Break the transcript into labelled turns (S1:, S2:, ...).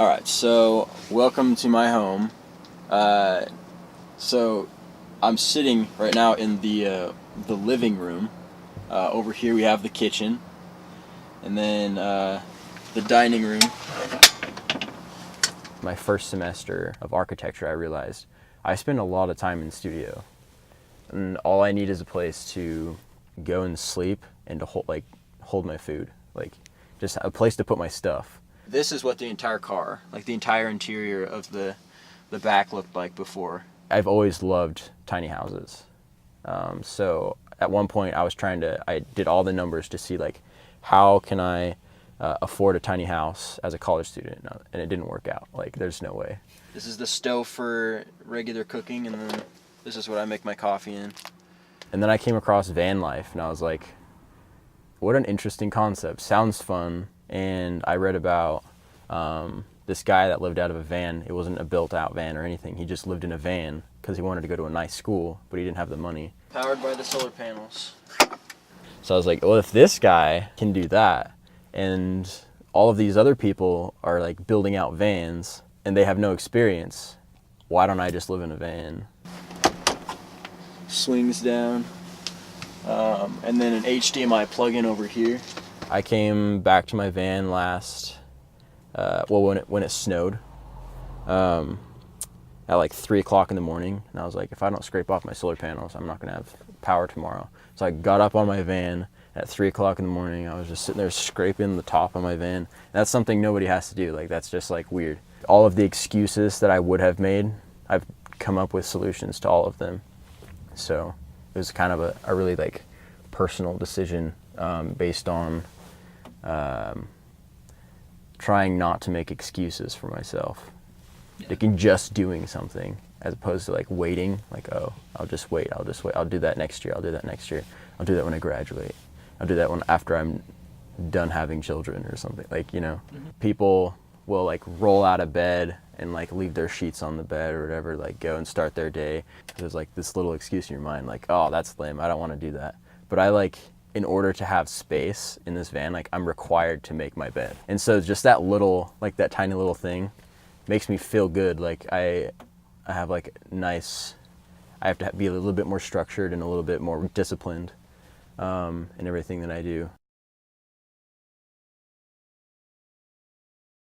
S1: All right, so welcome to my home. So I'm sitting right now in the living room. Over here we have the kitchen, and then the dining room. My first semester of architecture, I realized I spend a lot of time in the studio, and all I need is a place to go and sleep and to hold my food, like just a place to put my stuff. This is what the entire car, like the entire interior of the back looked like before. I've always loved tiny houses. So at one point I did all the numbers to see like how can I afford a tiny house as a college student, and it didn't work out. Like there's no way. This is the stove for regular cooking, and then this is what I make my coffee in. And then I came across Vanlife, and I was like, what an interesting concept. Sounds fun. And I read about this guy that lived out of a van. It wasn't a built-out van or anything. He just lived in a van because he wanted to go to a nice school, but he didn't have the money. Powered by the solar panels. So I was like, well, if this guy can do that, and all of these other people are like building out vans, and they have no experience, why don't I just live in a van? Swings down. And then an HDMI plug-in over here. I came back to my van last, when it snowed, at like 3 o'clock in the morning, and I was like, if I don't scrape off my solar panels, I'm not gonna have power tomorrow. So I got up on my van at 3 o'clock in the morning. I was just sitting there scraping the top of my van. And that's something nobody has to do. Like that's just like weird. All of the excuses that I would have made, I've come up with solutions to all of them. So it was kind of a really like personal decision based on trying not to make excuses for myself. Yeah. Like just doing something as opposed to like waiting, like, oh, I'll just wait. I'll do that next year. I'll do that next year. I'll do that when I graduate. I'll do that when after I'm done having children or something. Like, you know, people will like roll out of bed and like leave their sheets on the bed or whatever, like go and start their day. There's like this little excuse in your mind, like, oh, that's lame. I don't want to do that. But I like, in order to have space in this van, like I'm required to make my bed. And so just that little, like that tiny little thing makes me feel good. Like I have like nice, I have to be a little bit more structured and a little bit more disciplined in everything that I do.